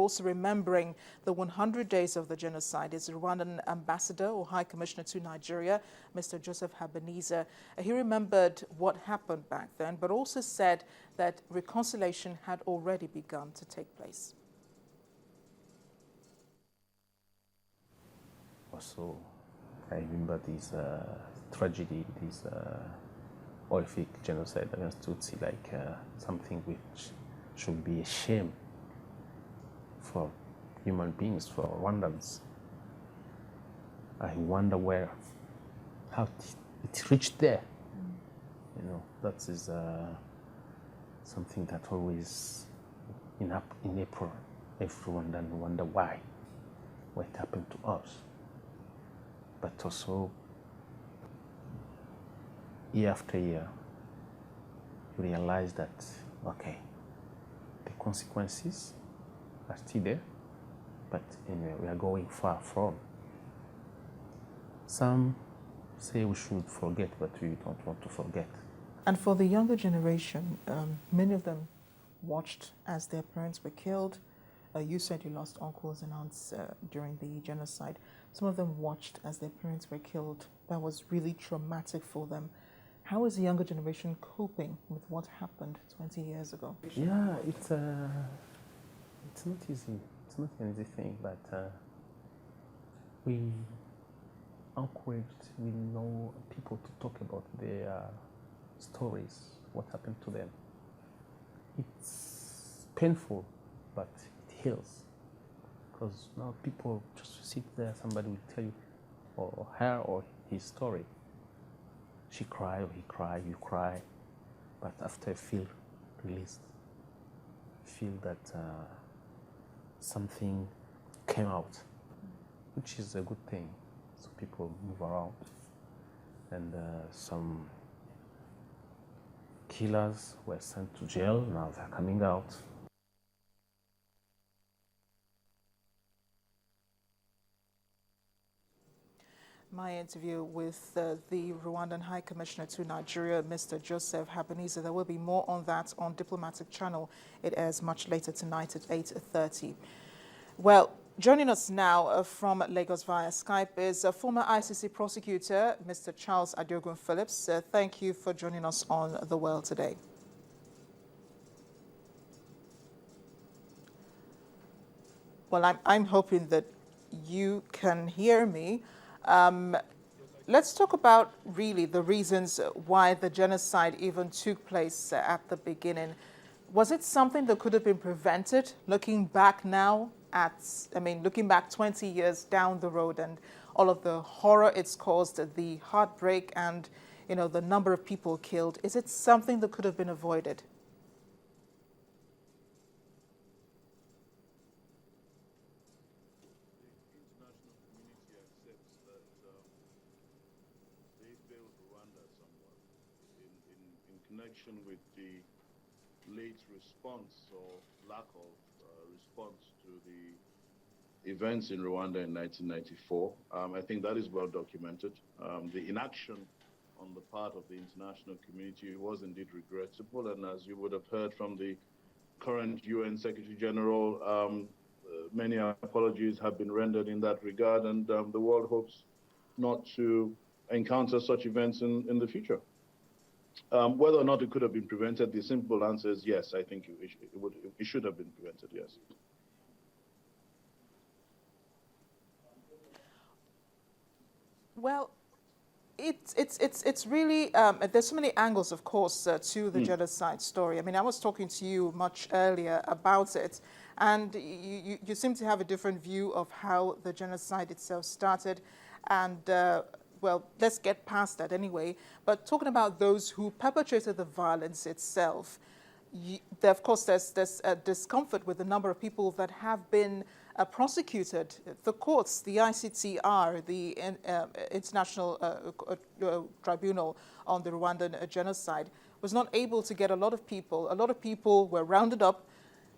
also remembering the 100 days of the genocide is Rwandan ambassador or High Commissioner to Nigeria, Mr. Joseph Habeniza. He remembered what happened back then, but also said that reconciliation had already begun to take place. Also, I remember this tragedy, this horrific genocide against Tutsi, like something which should be a shame for human beings, for Rwandans. I wonder how it reached there. You know, that is something that always, in April, everyone then wonder why, what happened to us. But also, year after year, you realize that, okay, the consequences are still there, but anyway, we are going far from. Some say we should forget, but we don't want to forget. And for the younger generation, many of them watched as their parents were killed. You said you lost uncles and aunts during the genocide. Some of them watched as their parents were killed. That was really traumatic for them. How is the younger generation coping with what happened 20 years ago? Yeah, it's not easy. It's not an easy thing, but we encouraged, we know people to talk about their stories, what happened to them. It's painful, but it heals. Because now people just sit there, somebody will tell you, or her or his story. She cried or he cried, you cry, but after you feel released, feel that something came out, which is a good thing. So people move around, and some killers were sent to jail, now they're coming out. My interview with the Rwandan High Commissioner to Nigeria, Mr. Joseph Habeniza. There will be more on that on Diplomatic Channel. It airs much later tonight at 8:30. Well, joining us now from Lagos via Skype is former ICC prosecutor, Mr. Charles Adiogun Phillips. Thank you for joining us on The World today. Well, I'm hoping that you can hear me. Let's talk about really the reasons why the genocide even took place at the beginning. Was it something that could have been prevented, looking back now looking back 20 years down the road and all of the horror it's caused, the heartbreak and, the number of people killed? Is it something that could have been avoided? Connection with the late response or lack of response to the events in Rwanda in 1994. I think that is well documented. The inaction on the part of the international community was indeed regrettable, and as you would have heard from the current UN Secretary General, many apologies have been rendered in that regard, and the world hopes not to encounter such events in the future. Whether or not it could have been prevented, the simple answer is yes. I think it should have been prevented, yes. Well, it's really, there's so many angles, of course, to the genocide story. I mean, I was talking to you much earlier about it, and you seem to have a different view of how the genocide itself started, and well, let's get past that anyway. But talking about those who perpetrated the violence itself, of course, there's discomfort with the number of people that have been prosecuted. The courts, the ICTR, the International Tribunal on the Rwandan Genocide, was not able to get a lot of people. A lot of people were rounded up,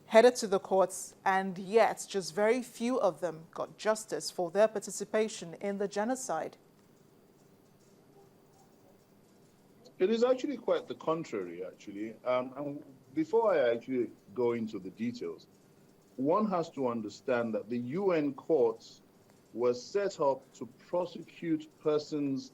headed to the courts, and yet just very few of them got justice for their participation in the genocide. It is actually quite the contrary, actually. And before I actually go into the details, one has to understand that the UN courts were set up to prosecute persons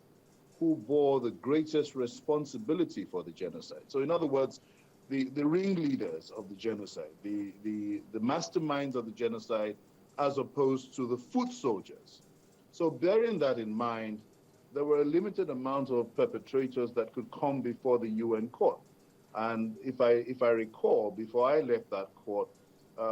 who bore the greatest responsibility for the genocide. So in other words, the ringleaders of the genocide, the masterminds of the genocide, as opposed to the foot soldiers. So bearing that in mind, there were a limited amount of perpetrators that could come before the UN court. And if I recall, before I left that court,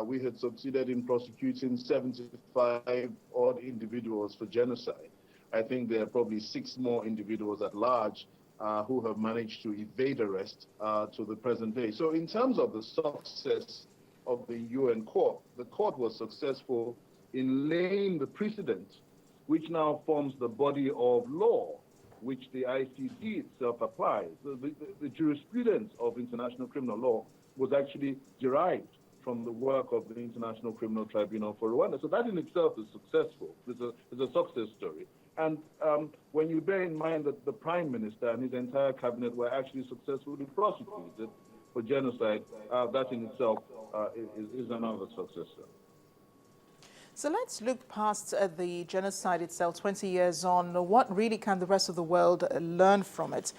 we had succeeded in prosecuting 75 odd individuals for genocide. I think there are probably 6 more individuals at large who have managed to evade arrest to the present day. So in terms of the success of the UN court, the court was successful in laying the precedent, which now forms the body of law, which the ICC itself applies. The jurisprudence of international criminal law was actually derived from the work of the International Criminal Tribunal for Rwanda. So that in itself is successful. It's a success story. And when you bear in mind that the Prime Minister and his entire cabinet were actually successfully prosecuted for genocide, that in itself is another success story. So let's look past the genocide itself, 20 years on. What really can the rest of the world learn from it?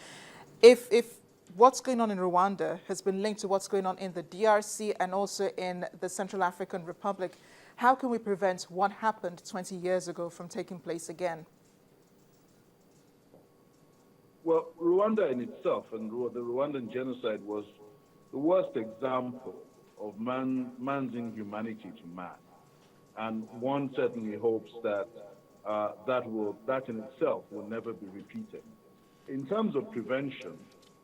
If what's going on in Rwanda has been linked to what's going on in the DRC and also in the Central African Republic, how can we prevent what happened 20 years ago from taking place again? Well, Rwanda in itself and the Rwandan genocide was the worst example of man's inhumanity to man. And one certainly hopes that that in itself will never be repeated. In terms of prevention,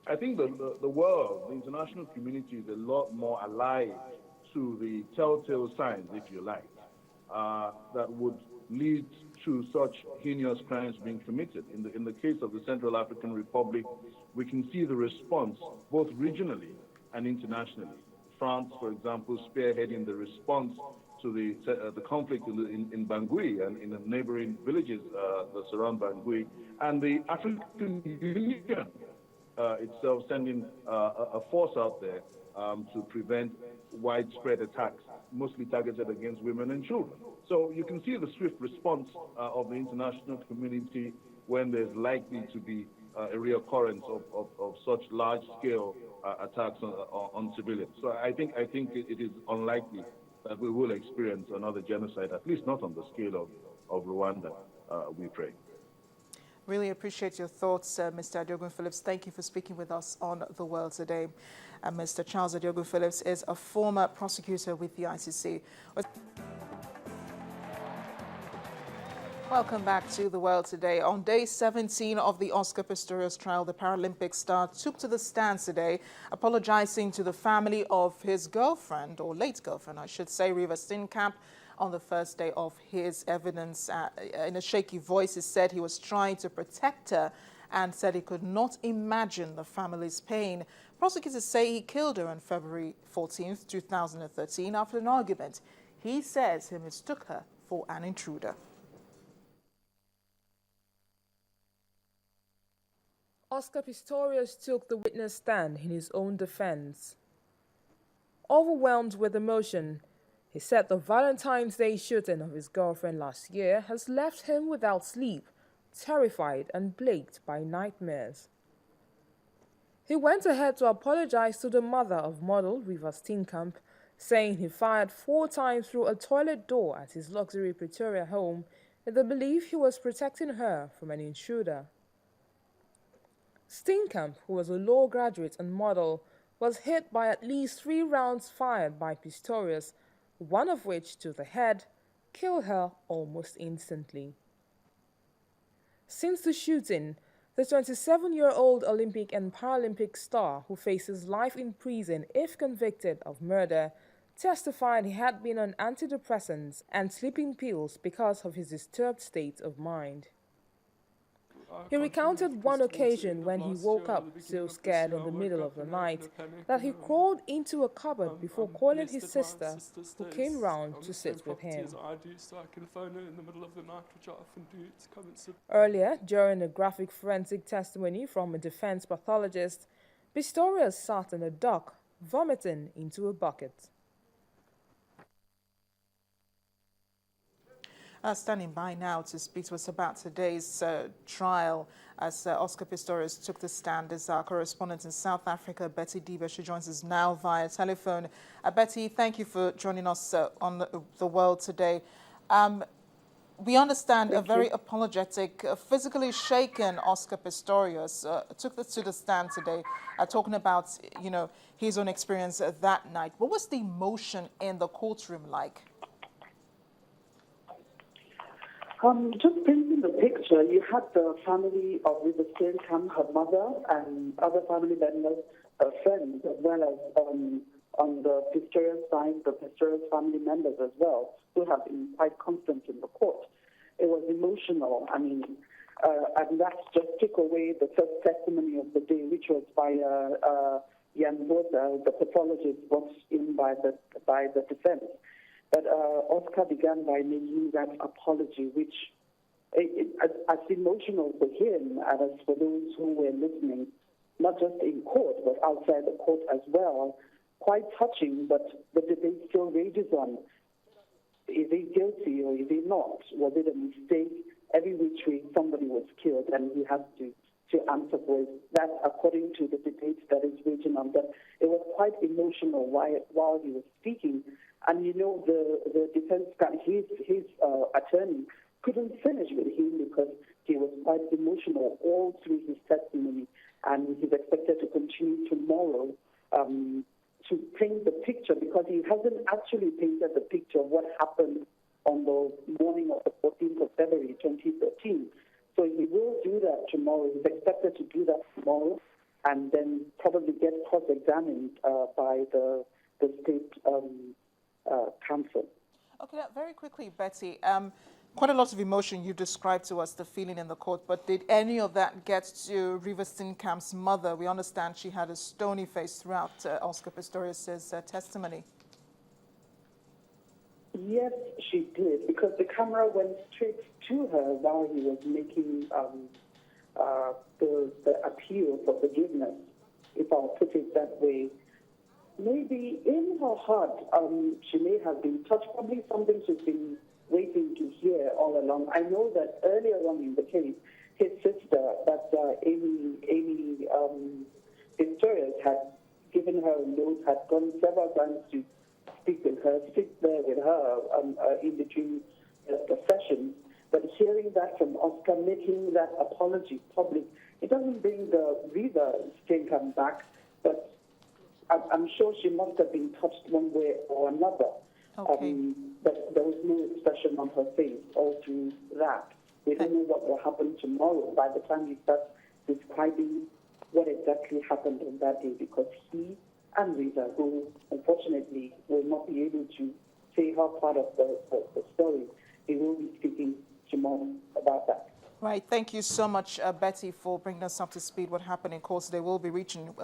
I think the world, the international community is a lot more alive to the telltale signs, if you like, that would lead to such heinous crimes being committed. In the case of the Central African Republic, we can see the response both regionally and internationally. France, for example, spearheading the response to the conflict in Bangui and in the neighboring villages that surround Bangui, and the African Union itself sending a force out there to prevent widespread attacks, mostly targeted against women and children. So you can see the swift response of the international community when there's likely to be a reoccurrence of such large-scale attacks on civilians. So I think it is unlikely that we will experience another genocide, at least not on the scale of Rwanda, we pray. Really appreciate your thoughts, Mr. Adeogun Phillips. Thank you for speaking with us on The World Today. Mr. Charles Adeogun Phillips is a former prosecutor with the ICC. Welcome back to The World Today. On day 17 of the Oscar Pistorius trial, the Paralympic star took to the stands today, apologizing to the family of his girlfriend, or late girlfriend, I should say, Reeva Steenkamp, on the first day of his evidence. In a shaky voice, he said he was trying to protect her and said he could not imagine the family's pain. Prosecutors say he killed her on February 14th, 2013, after an argument. He says he mistook her for an intruder. Oscar Pistorius took the witness stand in his own defense. Overwhelmed with emotion, he said the Valentine's Day shooting of his girlfriend last year has left him without sleep, terrified and plagued by nightmares. He went ahead to apologize to the mother of model Reeva Steenkamp, saying he fired 4 times through a toilet door at his luxury Pretoria home in the belief he was protecting her from an intruder. Steenkamp, who was a law graduate and model, was hit by at least 3 rounds fired by Pistorius, one of which to the head killed her almost instantly. Since the shooting, the 27-year-old Olympic and Paralympic star, who faces life in prison if convicted of murder, testified he had been on antidepressants and sleeping pills because of his disturbed state of mind. He recounted one occasion when he woke up so scared in the middle of the night that he crawled into a cupboard before calling his sister, who came round to sit with him. Earlier, during a graphic forensic testimony from a defense pathologist, Pistorius sat in a dock, vomiting into a bucket. Standing by now to speak to us about today's trial as Oscar Pistorius took the stand is our correspondent in South Africa, Betty Diba. She joins us now via telephone. Betty, thank you for joining us on the World Today. We understand a very apologetic, physically shaken Oscar Pistorius took to the stand today, talking about, his own experience that night. What was the emotion in the courtroom like? Just painting the picture, you had the family of River Steenkamp, her mother, and other family members, her friends, as well as on the Pistorius side, the Pistorius family members as well, who have been quite constant in the court. It was emotional. And that just took away the first testimony of the day, which was by Jan Botha, the pathologist brought in by the defense. But Oscar began by making that apology, which as emotional for him and as for those who were listening, not just in court, but outside the court as well. Quite touching, but the debate still rages on. Is he guilty or is he not? Was it a mistake? Every which way somebody was killed and he has to answer for it. That's according to the debate that is raging on. But it was quite emotional while he was speaking. And the defense his attorney couldn't finish with him because he was quite emotional all through his testimony, and he's expected to continue tomorrow to paint the picture, because he hasn't actually painted the picture of what happened on the morning of the 14th of February 2013. So he will do that tomorrow. He's expected to do that tomorrow, and then probably get cross-examined by the state council. Okay, now, very quickly, Betty, quite a lot of emotion you described to us, the feeling in the court, but did any of that get to River Steenkamp's mother? We understand she had a stony face throughout Oscar Pistorius' testimony. Yes, she did, because the camera went straight to her while he was making the appeal for forgiveness, if I'll put it that way. Maybe in her heart, she may have been touched, probably something she's been waiting to hear all along. I know that earlier on in the case, his sister, that's Amy Pistorius, had given her a note, had gone several times to speak with her, sit there with her in between the sessions. But hearing that from Oscar, making that apology public, it doesn't bring the River Steenkamp back, but I'm sure she must have been touched one way or another. Okay. But there was no expression on her face all through that. We don't know what will happen tomorrow by the time he starts describing what exactly happened on that day, because he and Rita, who unfortunately will not be able to say her part of the story, they will be speaking tomorrow about that. Right. Thank you so much, Betty, for bringing us up to speed what happened in court. They will be reaching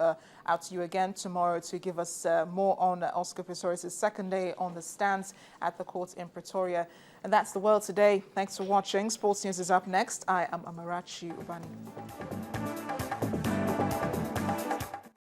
out to you again tomorrow to give us more on Oscar Pistorius' second day on the stands at the court in Pretoria. And that's The World Today. Thanks for watching. Sports News is up next. I am Amarachi Ubani.